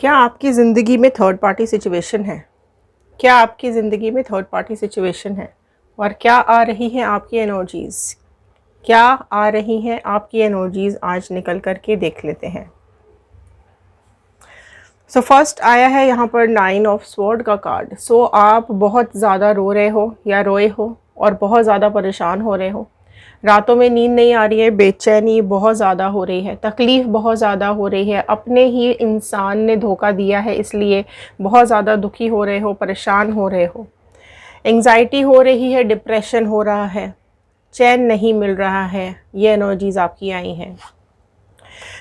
क्या आपकी ज़िंदगी में थर्ड पार्टी सिचुएशन है? क्या आपकी ज़िंदगी में थर्ड पार्टी सिचुएशन है? और क्या आ रही हैं आपकी एनर्जीज़? क्या आ रही हैं आपकी एनर्जीज़ आज निकल कर के देख लेते हैं। सो फर्स्ट आया है यहाँ पर 9 ऑफ स्वॉर्ड का कार्ड। सो आप बहुत ज़्यादा रो रहे हो या रोए हो और बहुत ज़्यादा परेशान हो रहे हो। रातों में नींद नहीं आ रही है, बेचैनी बहुत ज़्यादा हो रही है, तकलीफ़ बहुत ज़्यादा हो रही है, अपने ही इंसान ने धोखा दिया है इसलिए बहुत ज़्यादा दुखी हो रहे हो, परेशान हो रहे हो, एंग्जाइटी हो रही है, डिप्रेशन हो रहा है, चैन नहीं मिल रहा है। ये एनर्जीज़ आपकी आई हैं।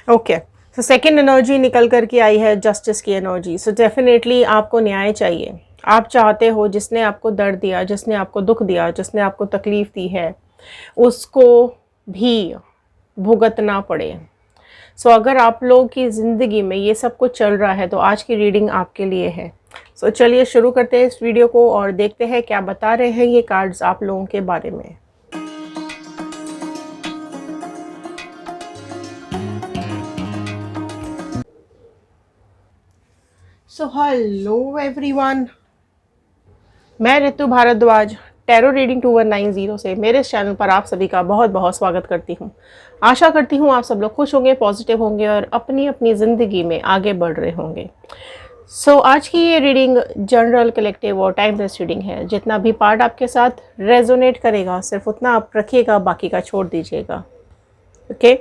ओके, तो सेकंड एनर्जी निकल कर के आई है जस्टिस की एनर्जी। सो डेफिनेटली आपको न्याय चाहिए। आप चाहते हो जिसने आपको दर्द दिया, जिसने आपको दुख दिया, जिसने आपको तकलीफ़ दी है, उसको भी भुगतना पड़े। सो अगर आप लोगों की ज़िंदगी में ये सब कुछ चल रहा है तो आज की रीडिंग आपके लिए है। सो चलिए शुरू करते हैं इस वीडियो को और देखते हैं क्या बता रहे हैं ये कार्ड्स आप लोगों के बारे में। सो हेलो एवरीवन, मैं ऋतु भारद्वाज टैरो रीडिंग 2190 से मेरे इस चैनल पर आप सभी का बहुत बहुत स्वागत करती हूँ। आशा करती हूँ आप सब लोग खुश होंगे, पॉजिटिव होंगे और अपनी अपनी ज़िंदगी में आगे बढ़ रहे होंगे। सो आज की ये रीडिंग जनरल, कलेक्टिव और टाइम बेस्ड रीडिंग है। जितना भी पार्ट आपके साथ रेजोनेट करेगा सिर्फ उतना आप रखिएगा, बाकी का छोड़ दीजिएगा। ओके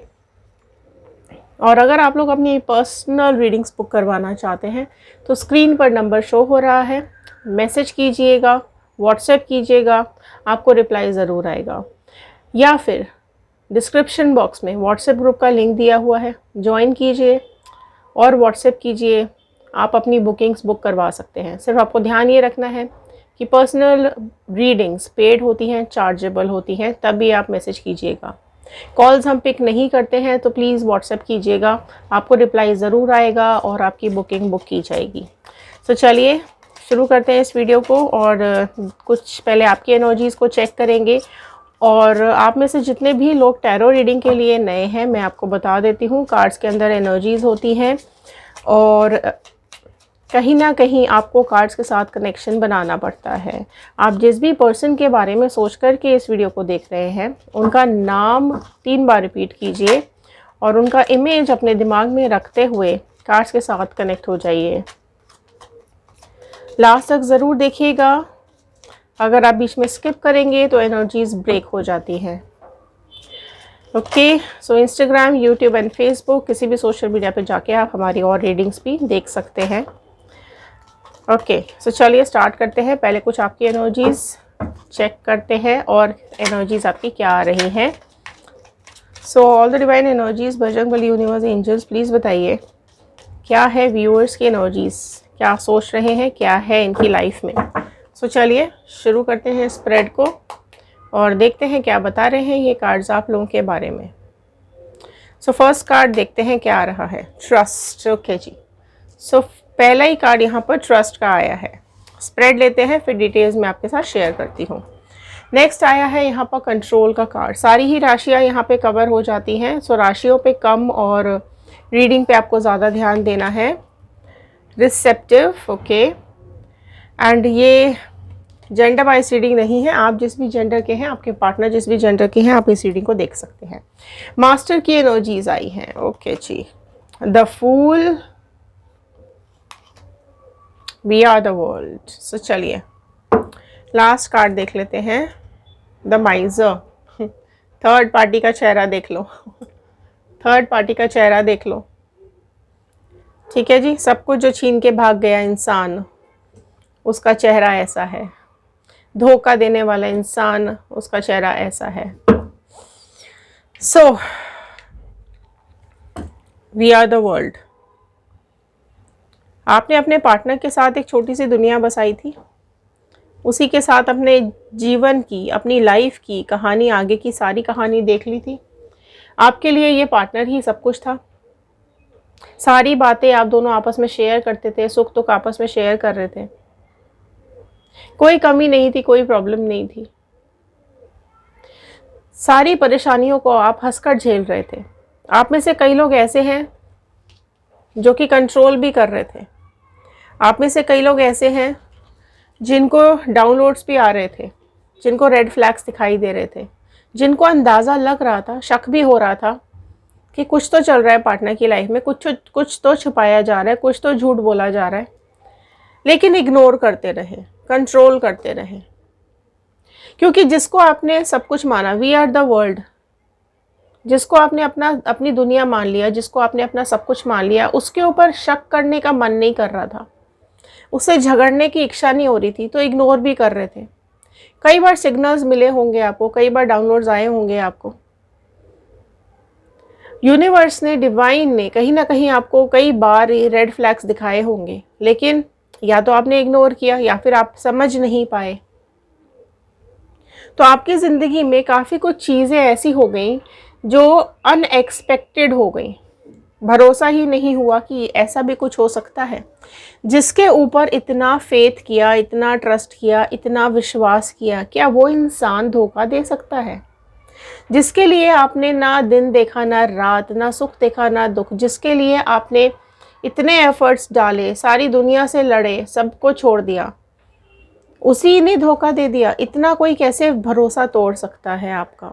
और अगर आप लोग अपनी पर्सनल रीडिंग्स बुक करवाना चाहते हैं तो स्क्रीन पर नंबर शो हो रहा है, मैसेज कीजिएगा, व्हाट्सएप कीजिएगा, आपको रिप्लाई ज़रूर आएगा। या फिर डिस्क्रिप्शन बॉक्स में व्हाट्सएप ग्रुप का लिंक दिया हुआ है, ज्वाइन कीजिए और व्हाट्सएप कीजिए। आप अपनी बुकिंग्स बुक करवा सकते हैं। सिर्फ आपको ध्यान ये रखना है कि पर्सनल रीडिंग्स पेड होती हैं, चार्जेबल होती हैं, तभी आप मैसेज कीजिएगा। कॉल्स हम पिक नहीं करते हैं तो प्लीज़ व्हाट्सएप कीजिएगा, आपको रिप्लाई ज़रूर आएगा और आपकी बुकिंग बुक की जाएगी। तो चलिए शुरू करते हैं इस वीडियो को और कुछ पहले आपकी एनर्जीज़ को चेक करेंगे। और आप में से जितने भी लोग टैरो रीडिंग के लिए नए हैं, मैं आपको बता देती हूँ कार्ड्स के अंदर एनर्जीज़ होती हैं और कहीं ना कहीं आपको कार्ड्स के साथ कनेक्शन बनाना पड़ता है। आप जिस भी पर्सन के बारे में सोच कर के इस वीडियो को देख रहे हैं उनका नाम 3 बार रिपीट कीजिए और उनका इमेज अपने दिमाग में रखते हुए कार्ड्स के साथ कनेक्ट हो जाइए। लास्ट तक ज़रूर देखिएगा। अगर आप बीच में स्किप करेंगे तो एनर्जीज़ ब्रेक हो जाती हैं। Okay, so Instagram, YouTube and Facebook किसी भी सोशल मीडिया पे जाके आप हमारी और रीडिंग्स भी देख सकते हैं। ओके, सो चलिए स्टार्ट करते हैं। पहले कुछ आपकी एनर्जीज़ चेक करते हैं और एनर्जीज़ आपकी क्या आ रही हैं। So all the divine energies, Bajrangbali, universe, angels, please बताइए क्या है व्यूअर्स की एनर्जीज़, क्या सोच रहे हैं, क्या है इनकी लाइफ में। सो चलिए शुरू करते हैं स्प्रेड को और देखते हैं क्या बता रहे हैं ये कार्ड्स आप लोगों के बारे में। सो फर्स्ट कार्ड देखते हैं क्या आ रहा है, ट्रस्ट। ओके जी, सो पहला ही कार्ड यहाँ पर ट्रस्ट का आया है। स्प्रेड लेते हैं, फिर डिटेल्स मैं आपके साथ शेयर करती हूँ। नेक्स्ट आया है यहाँ पर कंट्रोल का कार्ड। सारी ही राशियाँ यहाँ पे कवर हो जाती हैं, सो राशियों पे कम और रीडिंग पे आपको ज़्यादा ध्यान देना है। रिसेप्टिव, ओके, एंड ये जेंडर वाइज रीडिंग नहीं है। आप जिस भी जेंडर के हैं, आपके पार्टनर जिस भी जेंडर के हैं, आप इस रीडिंग को देख सकते हैं। मास्टर की एनर्जीज आई हैं। ओके जी, the fool, we are the world. So चलिए लास्ट कार्ड देख लेते हैं, द माइजर। थर्ड पार्टी का चेहरा देख लो। थर्ड पार्टी का चेहरा देख लो। ठीक है जी, सब कुछ जो छीन के भाग गया इंसान, उसका चेहरा ऐसा है। धोखा देने वाला इंसान, उसका चेहरा ऐसा है। So we are the world. आपने अपने पार्टनर के साथ एक छोटी सी दुनिया बसाई थी, उसी के साथ अपने जीवन की, अपनी लाइफ की कहानी, आगे की सारी कहानी देख ली थी। आपके लिए ये पार्टनर ही सब कुछ था। सारी बातें आप दोनों आपस में शेयर करते थे, सुख दुख आपस में शेयर कर रहे थे। कोई कमी नहीं थी, कोई प्रॉब्लम नहीं थी। सारी परेशानियों को आप हंसकर झेल रहे थे। आप में से कई लोग ऐसे हैं जो कि कंट्रोल भी कर रहे थे। आप में से कई लोग ऐसे हैं जिनको डाउनलोड्स भी आ रहे थे, जिनको रेड फ्लैग्स दिखाई दे रहे थे, जिनको अंदाज़ा लग रहा था, शक भी हो रहा था कि कुछ तो चल रहा है पार्टनर की लाइफ में, कुछ तो छुपाया जा रहा है, कुछ तो झूठ बोला जा रहा है, लेकिन इग्नोर करते रहे, कंट्रोल करते रहे। क्योंकि जिसको आपने सब कुछ माना, वी आर द वर्ल्ड, जिसको आपने अपनी दुनिया मान लिया, जिसको आपने अपना सब कुछ मान लिया, उसके ऊपर शक करने का मन नहीं कर रहा था, उससे झगड़ने की इच्छा नहीं हो रही थी, तो इग्नोर भी कर रहे थे। कई बार सिग्नल्स मिले होंगे आपको, कई बार डाउनलोड्स आए होंगे आपको, यूनिवर्स ने, डिवाइन ने कहीं ना कहीं आपको कई बार ये रेड फ्लैग्स दिखाए होंगे, लेकिन या तो आपने इग्नोर किया या फिर आप समझ नहीं पाए। तो आपकी ज़िंदगी में काफ़ी कुछ चीज़ें ऐसी हो गई जो अनएक्सपेक्टेड हो गई, भरोसा ही नहीं हुआ कि ऐसा भी कुछ हो सकता है। जिसके ऊपर इतना फेथ किया, इतना ट्रस्ट किया, इतना विश्वास किया, क्या वो इंसान धोखा दे सकता है? जिसके लिए आपने ना दिन देखा, ना रात, ना सुख देखा, ना दुख, जिसके लिए आपने इतने एफर्ट्स डाले, सारी दुनिया से लड़े, सबको छोड़ दिया, उसी ने धोखा दे दिया। इतना कोई कैसे भरोसा तोड़ सकता है आपका?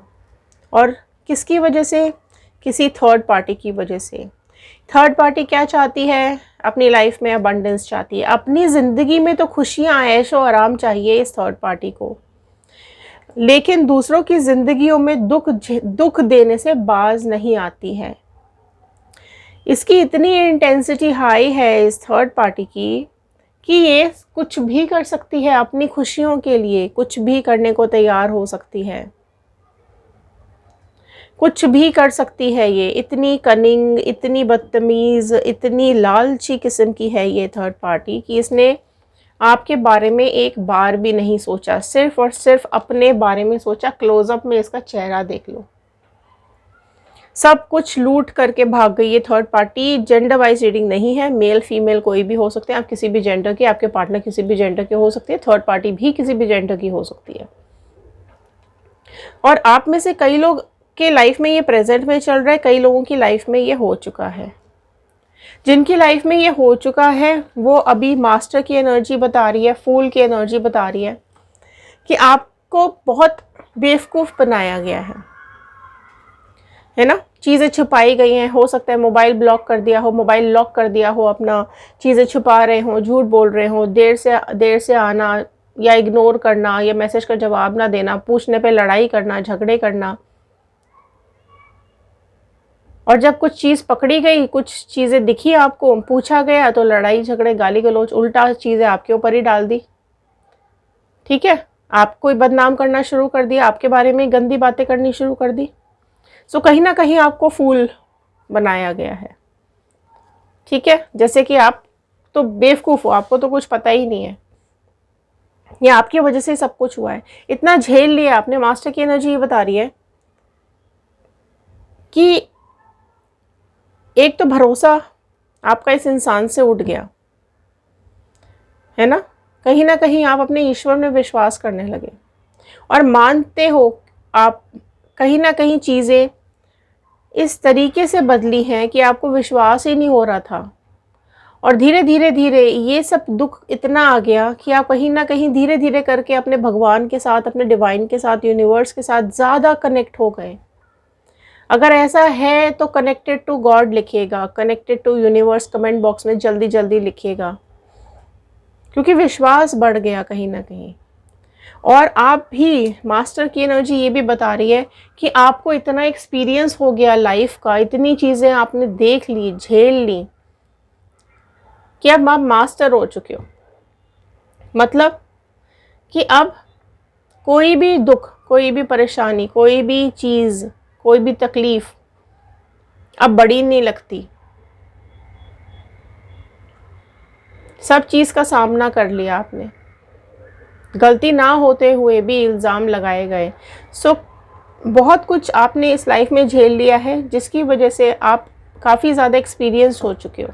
और किसकी वजह से? किसी थर्ड पार्टी की वजह से। थर्ड पार्टी क्या चाहती है? अपनी लाइफ में अबंडेंस चाहती है, अपनी ज़िंदगी में तो खुशियाँ, ऐशो आराम चाहिए इस थर्ड पार्टी को, लेकिन दूसरों की ज़िंदगियों में दुख देने से बाज नहीं आती है। इसकी इतनी इंटेंसिटी हाई है इस थर्ड पार्टी की कि ये कुछ भी कर सकती है अपनी खुशियों के लिए, कुछ भी करने को तैयार हो सकती है, कुछ भी कर सकती है। ये इतनी कनिंग, इतनी बदतमीज़, इतनी लालची किस्म की है ये थर्ड पार्टी कि इसने आपके बारे में एक बार भी नहीं सोचा, सिर्फ और सिर्फ अपने बारे में सोचा। क्लोजअप में इसका चेहरा देख लो, सब कुछ लूट करके भाग गई ये third party. Gender wise reading नहीं है, मेल फीमेल कोई भी हो सकते हैं, आप किसी भी जेंडर के, आपके पार्टनर किसी भी जेंडर के हो सकते हैं, थर्ड पार्टी भी किसी भी जेंडर की हो सकती है। और आप में से कई लोग के लाइफ में ये प्रेजेंट में चल रहा है, कई लोगों की लाइफ में ये हो चुका है। जिनकी लाइफ में ये हो चुका है वो अभी मास्टर की एनर्जी बता रही है, फूल की एनर्जी बता रही है कि आपको बहुत बेवकूफ़ बनाया गया है ना। चीज़ें छुपाई गई हैं, हो सकता है मोबाइल ब्लॉक कर दिया हो, मोबाइल लॉक कर दिया हो अपना, चीज़ें छुपा रहे हो, झूठ बोल रहे हो, देर से आना या इग्नोर करना या मैसेज का जवाब ना देना, पूछने पे लड़ाई करना, झगड़े करना। और जब कुछ चीज़ पकड़ी गई, कुछ चीज़ें दिखी आपको, पूछा गया, तो लड़ाई झगड़े, गाली गलौज, उल्टा चीज़ें आपके ऊपर ही डाल दी। ठीक है, आपको बदनाम करना शुरू कर दिया, आपके बारे में गंदी बातें करनी शुरू कर दी। सो कहीं ना कहीं आपको फूल बनाया गया है। ठीक है, जैसे कि आप तो बेवकूफ़ हो, आपको तो कुछ पता ही नहीं है, ये आपकी वजह से सब कुछ हुआ है, इतना झेल लिया आपने। मास्टर की एनर्जी ये बता रही है कि एक तो भरोसा आपका इस इंसान से उठ गया है ना कहीं आप अपने ईश्वर में विश्वास करने लगे और मानते हो। आप कहीं ना कहीं चीज़ें इस तरीके से बदली हैं कि आपको विश्वास ही नहीं हो रहा था, और धीरे धीरे ये सब दुख इतना आ गया कि आप कहीं ना कहीं धीरे धीरे करके अपने भगवान के साथ, अपने डिवाइन के साथ, यूनिवर्स के साथ ज़्यादा कनेक्ट हो गए। अगर ऐसा है तो कनेक्टेड टू गॉड लिखिएगा, connected to universe comment box में जल्दी जल्दी लिखिएगा, क्योंकि विश्वास बढ़ गया कहीं ना कहीं। और आप भी, मास्टर की एनर्जी ये भी बता रही है कि आपको इतना एक्सपीरियंस हो गया लाइफ का, इतनी चीज़ें आपने देख ली, झेल ली, कि अब आप मास्टर हो चुके हो। मतलब कि अब कोई भी दुख, कोई भी परेशानी, कोई भी चीज़, कोई भी तकलीफ अब बड़ी नहीं लगती। सब चीज़ का सामना कर लिया आपने, गलती ना होते हुए भी इल्ज़ाम लगाए गए। सो बहुत कुछ आपने इस लाइफ में झेल लिया है, जिसकी वजह से आप काफ़ी ज़्यादा एक्सपीरियंस हो चुके हो,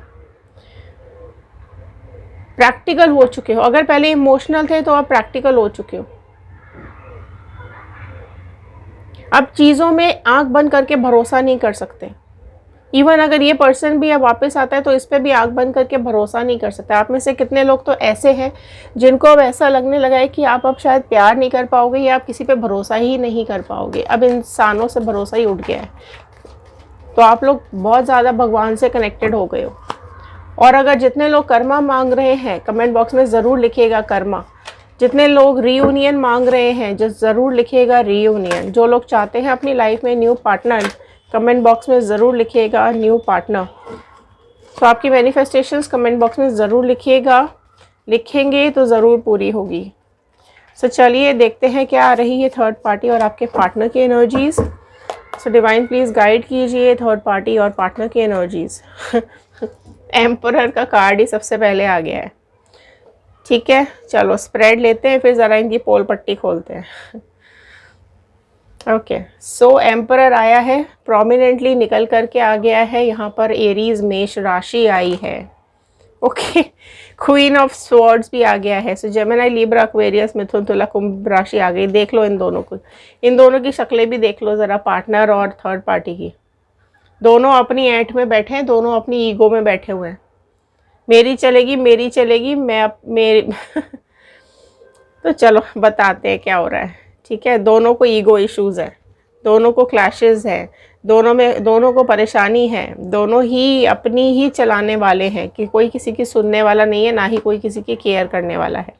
प्रैक्टिकल हो चुके हो। अगर पहले इमोशनल थे तो आप प्रैक्टिकल हो चुके हो। अब चीज़ों में आंख बंद करके भरोसा नहीं कर सकते, इवन अगर ये पर्सन भी अब वापस आता है तो इस पर भी आंख बंद करके भरोसा नहीं कर सकता। आप में से कितने लोग तो ऐसे हैं जिनको अब ऐसा लगने लगा है कि आप अब शायद प्यार नहीं कर पाओगे या आप किसी पे भरोसा ही नहीं कर पाओगे, अब इंसानों से भरोसा ही उठ गया है। तो आप लोग बहुत ज़्यादा भगवान से कनेक्टेड हो गए हो। और अगर जितने लोग कर्मा मांग रहे हैं, कमेंट बॉक्स में ज़रूर लिखिएगा कर्मा। जितने लोग रीयूनियन मांग रहे हैं, जो ज़रूर लिखिएगा रीयूनियन। जो लोग चाहते हैं अपनी लाइफ में न्यू पार्टनर, कमेंट बॉक्स में ज़रूर लिखिएगा न्यू पार्टनर। तो आपकी मैनिफेस्टेशंस कमेंट बॉक्स में ज़रूर लिखिएगा, लिखेंगे तो ज़रूर पूरी होगी। सो चलिए देखते हैं क्या आ रही है थर्ड पार्टी और आपके पार्टनर की energies. So divine please guide कीजिए थर्ड पार्टी और पार्टनर की एनर्जीज़। एम्परर का कार्ड ही सबसे पहले आ गया है। ठीक है, चलो स्प्रेड लेते हैं, फिर ज़रा इनकी पोल पट्टी खोलते हैं। ओके, सो एम्परर आया है, प्रोमिनेंटली निकल करके आ गया है। यहाँ पर एरीज मेष राशि आई है। ओके, क्वीन ऑफ स्वॉर्ड्स भी आ गया है। सो जेमिनी, लिब्रा, एक्वेरियस, मिथुन, तुला, कुंभ राशि आ गई। देख लो इन दोनों को, इन दोनों की शक्लें भी देख लो ज़रा, पार्टनर और थर्ड पार्टी की। दोनों अपनी ऐंठ में बैठे हैं, दोनों अपनी ईगो में बैठे हुए हैं। मेरी चलेगी, मेरी चलेगी, मैं मेरी तो चलो बताते हैं क्या हो रहा है। ठीक है, दोनों को ईगो इश्यूज़ है, दोनों को क्लैशेस है, दोनों को परेशानी है, दोनों ही अपनी ही चलाने वाले हैं कि कोई किसी की सुनने वाला नहीं है, ना ही कोई किसी की केयर करने वाला है।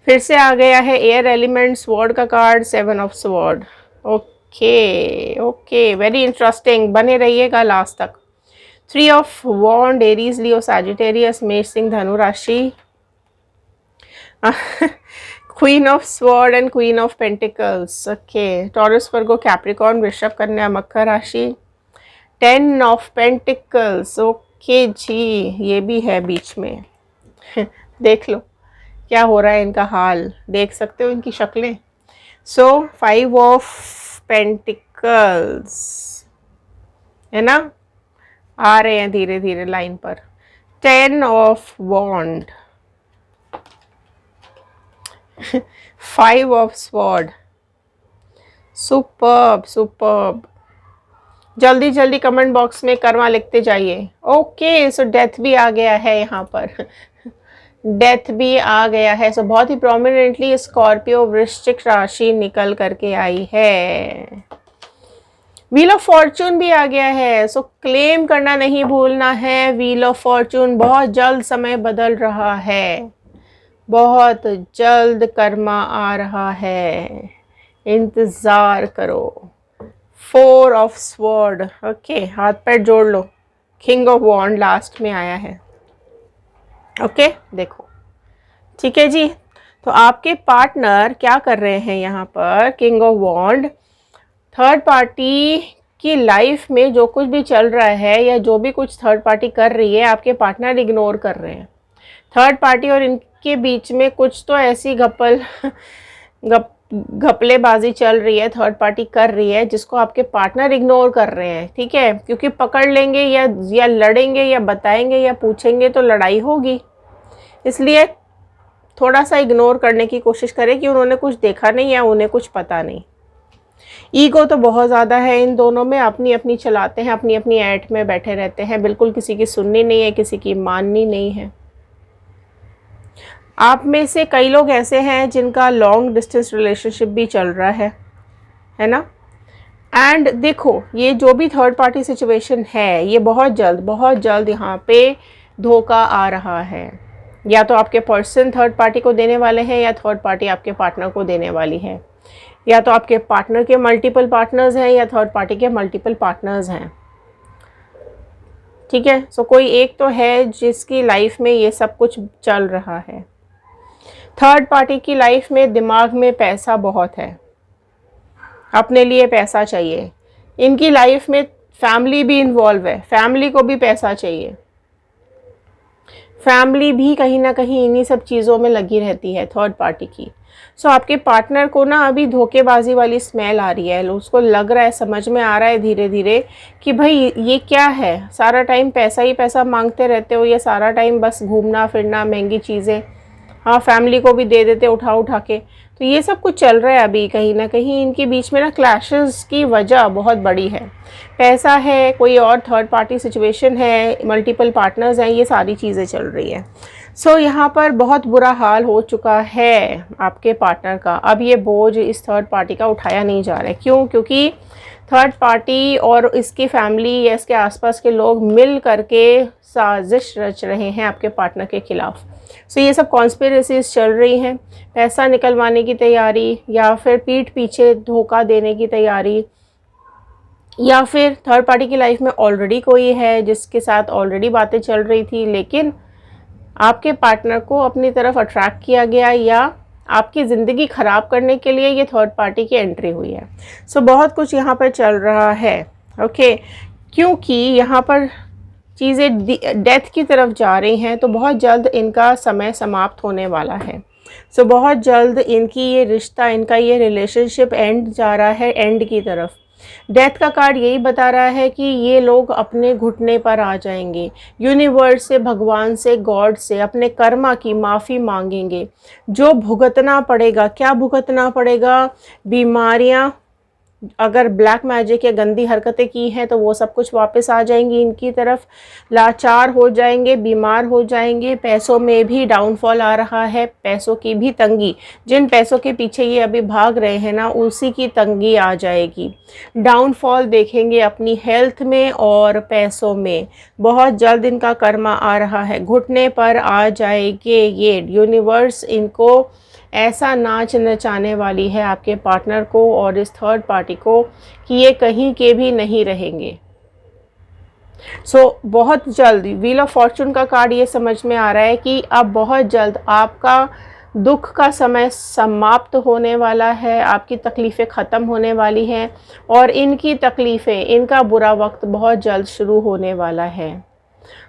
फिर से आ गया है एयर एलिमेंट स्वॉर्ड का card, 7 of sword. Okay, very interesting, बने रहिएगा लास्ट तक। 3 of wand, Aries, Leo, Sagittarius, Mesh, Singh, Dhanu राशि। Queen of sword and queen of pentacles. Okay, Taurus, Virgo, Capricorn, Vrishabh, Kanya, मकर राशि। 10 ऑफ पेंटिकल्स। ओके जी, ये भी है बीच में। देख लो क्या हो रहा है, इनका हाल देख सकते हो, इनकी शक्लें। सो 5 ऑफ पेंटिकल्स है ना, आ रहे हैं धीरे धीरे लाइन पर। 10 of wand, 5 of sword. Superb. जल्दी जल्दी कमेंट बॉक्स में कर्मा लिखते जाइए। ओके, सो डेथ भी आ गया है यहाँ पर। डेथ भी आ गया है। सो बहुत ही प्रोमिनेंटली स्कॉर्पियो, वृश्चिक राशि निकल करके आई है। व्हील ऑफ फॉर्चून भी आ गया है। सो क्लेम करना नहीं भूलना है। व्हील ऑफ फॉर्चून, बहुत जल्द समय बदल रहा है, बहुत जल्द कर्मा आ रहा है, इंतज़ार करो। 4 ऑफ स्वॉर्ड। ओके, हाथ पैर जोड़ लो। किंग ऑफ वॉन्ड लास्ट में आया है। ओके, देखो ठीक है जी। तो आपके पार्टनर क्या कर रहे हैं यहाँ पर, king of wand, third party की लाइफ में जो कुछ भी चल रहा है या जो भी कुछ थर्ड पार्टी कर रही है, आपके पार्टनर इग्नोर कर रहे हैं। थर्ड पार्टी और इनके बीच में कुछ तो ऐसी घपलेबाजी चल रही है, थर्ड पार्टी कर रही है, जिसको आपके पार्टनर इग्नोर कर रहे हैं। ठीक है, क्योंकि पकड़ लेंगे या लड़ेंगे या बताएंगे या पूछेंगे तो लड़ाई होगी, इसलिए थोड़ा सा इग्नोर करने की कोशिश करें कि उन्होंने कुछ देखा नहीं या उन्हें कुछ पता नहीं। ईगो तो बहुत ज़्यादा है इन दोनों में, अपनी अपनी चलाते हैं, अपनी अपनी ऐट में बैठे रहते हैं, बिल्कुल किसी की सुननी नहीं है, किसी की माननी नहीं है। आप में से कई लोग ऐसे हैं जिनका लॉन्ग डिस्टेंस रिलेशनशिप भी चल रहा है ना। एंड देखो, ये जो भी थर्ड पार्टी सिचुएशन है, ये बहुत जल्द यहाँ पे धोखा आ रहा है। या तो आपके पर्सन थर्ड पार्टी को देने वाले हैं या थर्ड पार्टी आपके पार्टनर को देने वाली है, या तो आपके पार्टनर के मल्टीपल पार्टनर्स हैं या थर्ड पार्टी के मल्टीपल पार्टनर्स हैं। ठीक है, सो कोई एक तो है जिसकी लाइफ में ये सब कुछ चल रहा है। थर्ड पार्टी की लाइफ में दिमाग में पैसा बहुत है, अपने लिए पैसा चाहिए। इनकी लाइफ में फैमिली भी इन्वॉल्व है, फैमिली को भी पैसा चाहिए, फैमिली भी कहीं ना कहीं इन्हीं सब चीज़ों में लगी रहती है थर्ड पार्टी की। सो आपके पार्टनर को ना अभी धोखेबाजी वाली स्मेल आ रही है, उसको लग रहा है, समझ में आ रहा है धीरे धीरे कि भाई ये क्या है, सारा टाइम पैसा ही पैसा मांगते रहते हो, ये सारा टाइम बस घूमना फिरना, महंगी चीज़ें, हाँ, फैमिली को भी दे देते उठा उठा के। तो ये सब कुछ चल रहा है अभी, कहीं ना कहीं इनके बीच में ना क्लैशेस की वजह बहुत बड़ी है। पैसा है, कोई और थर्ड पार्टी सिचुएशन है, मल्टीपल पार्टनर्स हैं, ये सारी चीज़ें चल रही हैं। सो यहाँ पर बहुत बुरा हाल हो चुका है आपके पार्टनर का। अब ये बोझ इस थर्ड पार्टी का उठाया नहीं जा रहा है। क्यों? क्योंकि थर्ड पार्टी और इसकी फैमिली या इसके आसपास के लोग मिल करके साजिश रच रहे हैं आपके पार्टनर के खिलाफ। सो ये सब कॉन्स्पिरेसीज चल रही हैं। पैसा निकलवाने की तैयारी, या फिर पीठ पीछे धोखा देने की तैयारी, या फिर थर्ड पार्टी की लाइफ में ऑलरेडी कोई है जिसके साथ ऑलरेडी बातें चल रही थी, लेकिन आपके पार्टनर को अपनी तरफ अट्रैक्ट किया गया, या आपकी ज़िंदगी ख़राब करने के लिए ये थर्ड पार्टी की एंट्री हुई है। सो बहुत कुछ यहाँ पर चल रहा है। ओके, क्योंकि यहाँ पर चीज़ें डेथ की तरफ जा रही हैं, तो बहुत जल्द इनका समय समाप्त होने वाला है। सो बहुत जल्द इनकी ये रिश्ता, इनका ये रिलेशनशिप एंड जा रहा है, एंड की तरफ। डेथ का कार्ड यही बता रहा है कि ये लोग अपने घुटने पर आ जाएंगे, यूनिवर्स से, भगवान से, गॉड से अपने कर्मा की माफ़ी मांगेंगे। जो भुगतना पड़ेगा, क्या भुगतना पड़ेगा? बीमारियां, अगर ब्लैक मैजिक या गंदी हरकतें की हैं तो वो सब कुछ वापस आ जाएंगी इनकी तरफ। लाचार हो जाएंगे, बीमार हो जाएंगे, पैसों में भी डाउनफॉल आ रहा है, पैसों की भी तंगी। जिन पैसों के पीछे ये अभी भाग रहे हैं ना, उसी की तंगी आ जाएगी। डाउनफॉल देखेंगे अपनी हेल्थ में और पैसों में। बहुत जल्द इनका कर्मा आ रहा है, घुटने पर आ जाएंगे ये। यूनिवर्स इनको ऐसा नाच नचाने वाली है आपके पार्टनर को और इस थर्ड पार्टी को कि ये कहीं के भी नहीं रहेंगे। सो बहुत जल्द व्हील ऑफ फॉर्चून का कार्ड ये समझ में आ रहा है कि अब बहुत जल्द आपका दुख का समय समाप्त होने वाला है, आपकी तकलीफ़ें ख़त्म होने वाली हैं, और इनकी तकलीफ़ें, इनका बुरा वक्त बहुत जल्द शुरू होने वाला है।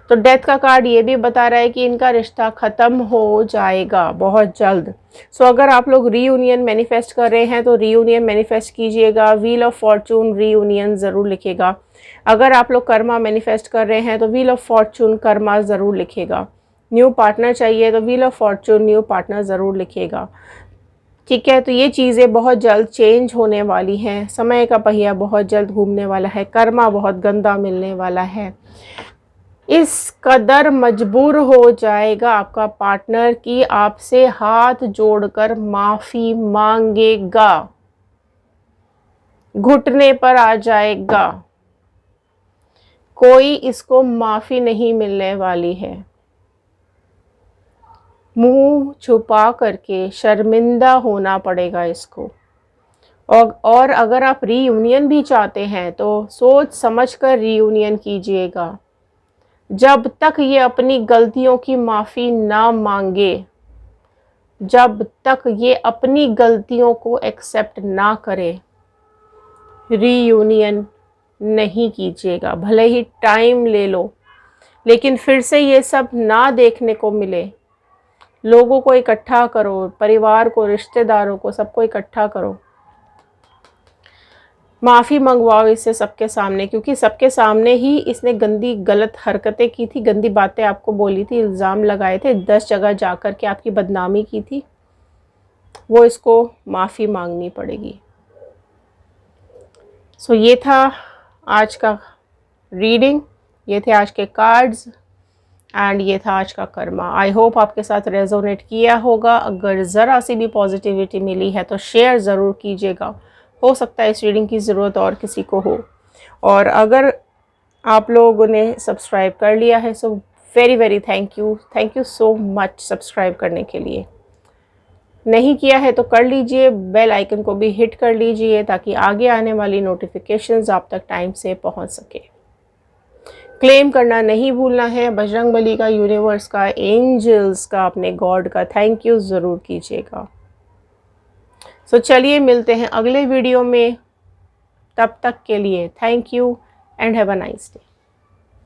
तो डेथ का कार्ड ये भी बता रहा है कि इनका रिश्ता ख़त्म हो जाएगा बहुत जल्द। सो अगर आप लोग रीयूनियन मैनिफेस्ट कर रहे हैं तो रीयूनियन मैनिफेस्ट कीजिएगा, व्हील ऑफ फॉर्चून रीयूनियन ज़रूर लिखेगा। अगर आप लोग कर्मा मैनिफेस्ट कर रहे हैं तो व्हील ऑफ फॉर्चून कर्मा ज़रूर लिखेगा। न्यू पार्टनर चाहिए तो wheel of Fortune new partner ज़रूर लिखेगा। ठीक है, तो ये चीज़ें बहुत जल्द चेंज होने वाली हैं। समय का पहिया बहुत जल्द घूमने वाला है, कर्मा बहुत गंदा मिलने वाला है। इस कदर मजबूर हो जाएगा आपका पार्टनर कि आपसे हाथ जोड़कर माफ़ी मांगेगा, घुटने पर आ जाएगा। कोई इसको माफ़ी नहीं मिलने वाली है। मुंह छुपा करके शर्मिंदा होना पड़ेगा इसको। और अगर आप रीयूनियन भी चाहते हैं तो सोच समझकर रीयूनियन कीजिएगा। जब तक ये अपनी गलतियों की माफ़ी ना मांगे, जब तक ये अपनी गलतियों को एक्सेप्ट ना करे, रीयूनियन नहीं कीजिएगा। भले ही टाइम ले लो, लेकिन फिर से ये सब ना देखने को मिले। लोगों को इकट्ठा करो, परिवार को, रिश्तेदारों को, सबको इकट्ठा करो, माफ़ी मंगवाओ इससे सबके सामने, क्योंकि सबके सामने ही इसने गंदी गलत हरकतें की थी, गंदी बातें आपको बोली थी, इल्ज़ाम लगाए थे, 10 जगह जा कर के आपकी बदनामी की थी। वो इसको माफ़ी मांगनी पड़ेगी। सो ये था आज का रीडिंग, ये थे आज के कार्ड्स एंड ये था आज का कर्मा। आई होप आपके साथ रेजोनेट किया होगा। अगर ज़रा सी भी पॉजिटिविटी मिली है तो शेयर ज़रूर कीजिएगा। हो सकता है इस रीडिंग की ज़रूरत और किसी को हो। और अगर आप लोगों ने सब्सक्राइब कर लिया है so very thank you so much subscribe करने के लिए। नहीं किया है तो कर लीजिए, बेल आइकन को भी हिट कर लीजिए ताकि आगे आने वाली नोटिफिकेशंस आप तक टाइम से पहुंच सके। क्लेम करना नहीं भूलना है, बजरंगबली का, यूनिवर्स का, एंजल्स का, अपने गॉड का थैंक यू ज़रूर कीजिएगा। सो चलिए मिलते हैं अगले वीडियो में। तब तक के लिए thank you and have a nice day.